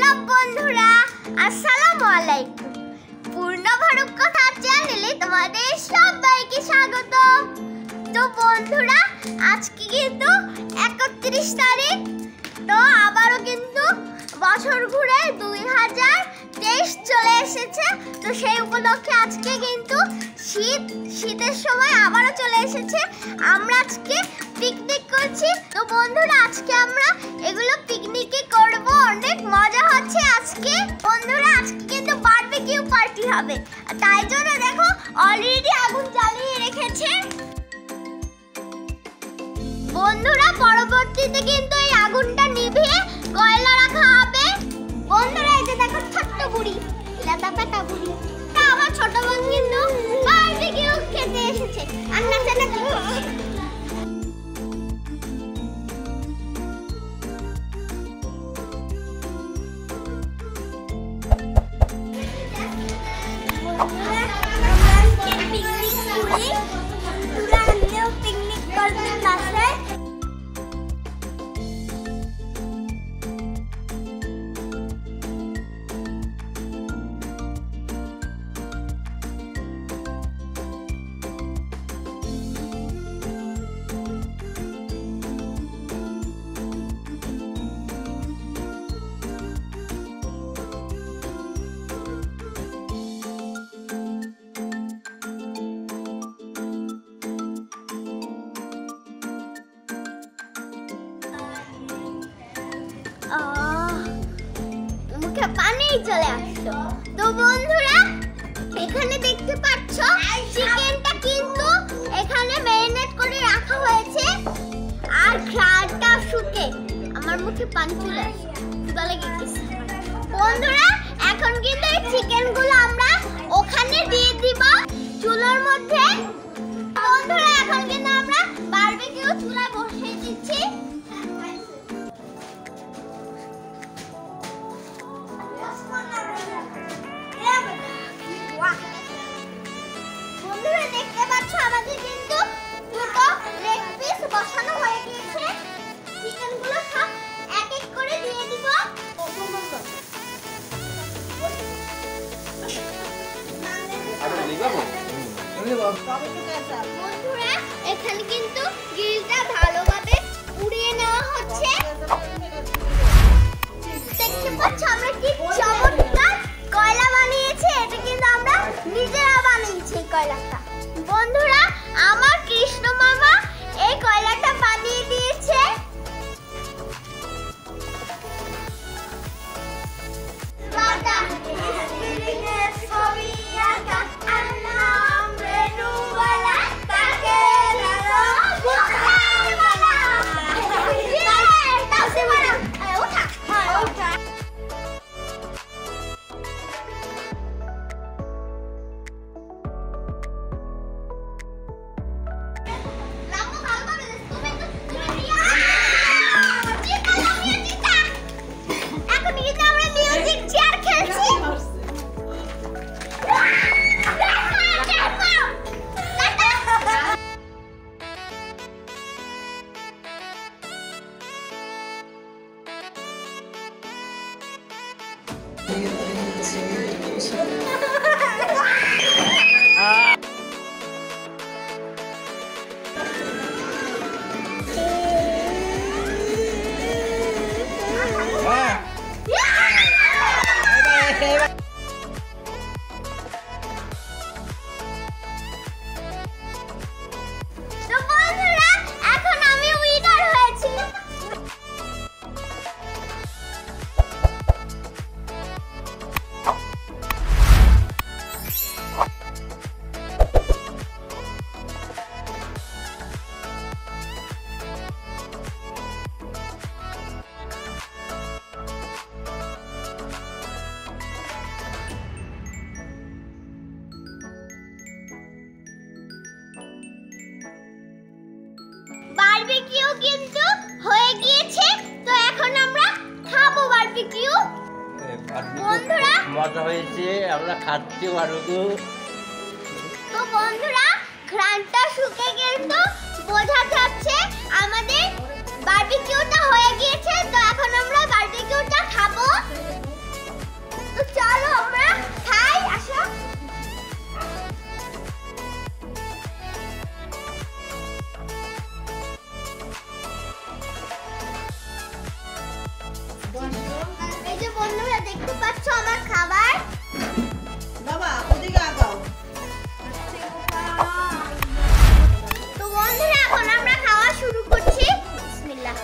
সব বন্ধুরা আসসালামু আলাইকুম। পূর্ণ ভারত কথা চ্যানেলে তোমাদের সবাইকে স্বাগত। তো বন্ধুরা আজকে কিন্তু 31 তারিখ, তো আবারও কিন্তু বছর ঘুরে 2023 চলে এসেছে। তো সেই উপলক্ষে আজকে কিন্তু শীতের সময় আবারও চলে এসেছে। আমরা আজকে পিকনিক করছি। তো বন্ধুরা আজকে আমরা এগুলো পিকনিকে করব, অনেক মজা হচ্ছে আজকে। বন্ধুরা আজকে কিন্তু বারবিকিউ পার্টি হবে, তাই জন্য দেখো অলরেডি আগুন জ্বালিয়ে রেখেছে। বন্ধুরা পরবর্তীতে কিন্তু এই আগুনটা নিভিয়ে কয়লা রাখা হবে। বন্ধুরা এই যে দেখো ছোট্ট বুড়ি, লাদা পাতা বুড়ি, আমার ছোট বোন কিন্তু বারবিকিউ খেতে এসেছে আর নাচানাচি করছে। মুখে পানি চলে আসলো। তো বন্ধুরা এখানে দেখতে পাচ্ছ চিকেনটা কিন্তু এখানে ম্যারিনেট করে রাখা হয়েছে আর ঘ্রাণটা শুকে আমার মুখে পানি চলে আসছে, ক্ষুধা লেগে গেছে। বন্ধুরা এখন কিন্তু এই চিকেনগুলো আমরা ওখানে দিয়ে দিব চুলার মধ্যে। বন্ধুরা এখন কিন্তু আমরা বারবিকিউ চুলায় বসিয়ে দিচ্ছি। বন্ধুরা দেখতে পাচ্ছ আমাদের কিন্তু দুটো লেগ পিস বসানো হয়ে গিয়েছে। চিকেনগুলো সব এক এক করে দিয়ে দিব। বন্ধুরা এখানে কিন্তু গ্রিলটা ভালোভাবে পুড়িয়ে নেওয়া হচ্ছে। দেখতে পাচ্ছ আমরা কি চমৎকার কয়লা বানিয়েছে। এটা কিন্তু আমরা নিজেরা বানিয়েছি এই কয়লাটা। বন্ধুরা আমার কৃষ্ণ মামা এই কয়লাটা বানিয়ে দিয়েছে। বারবিকিউ কিন্তু হয়ে গিয়েছে। তো এখন আমরা খাবো বারবিকিউ। বন্ধুরা মজা হয়েছে, আমরা খাচ্ছি বারবিকিউ। তো বন্ধুরা ঘ্রাণটা শুকে কিন্তু বোঝা যাচ্ছে আমাদের বারবিকিউটা হয়ে গিয়েছে। তো এখন আমরা বারবিকিউটা খাবো। দেখতে পাচ্ছ আমার খাবার। বাবা ওদিকে আগাও। তো বন্ধুরা এখন আমরা খাওয়া শুরু করছি। বিসমিল্লাহ।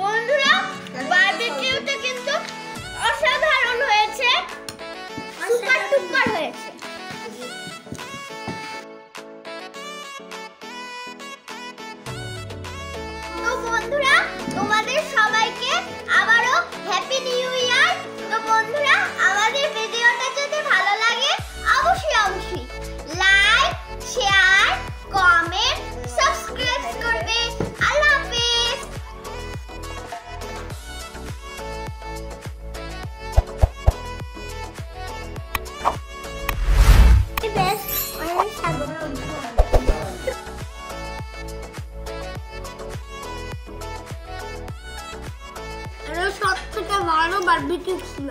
বন্ধুরা বারবিকিউটা কিন্তু অসাধারণ হয়েছে, সুপার টুপার হয়েছে। তো বন্ধুরা তোমাদের সবাইকে আবারও হ্যাপি নিউ ইয়ার। তো বন্ধুরা আমাদের ভিডিওটা যদি ভালো লাগে অবশ্যই লাইক, শেয়ার, কমেন্ট, সাবস্ক্রাইব করবে। আল্লাহ হাফেজ। এটা সব থেকে ভালো বারবিকিউ ছিল।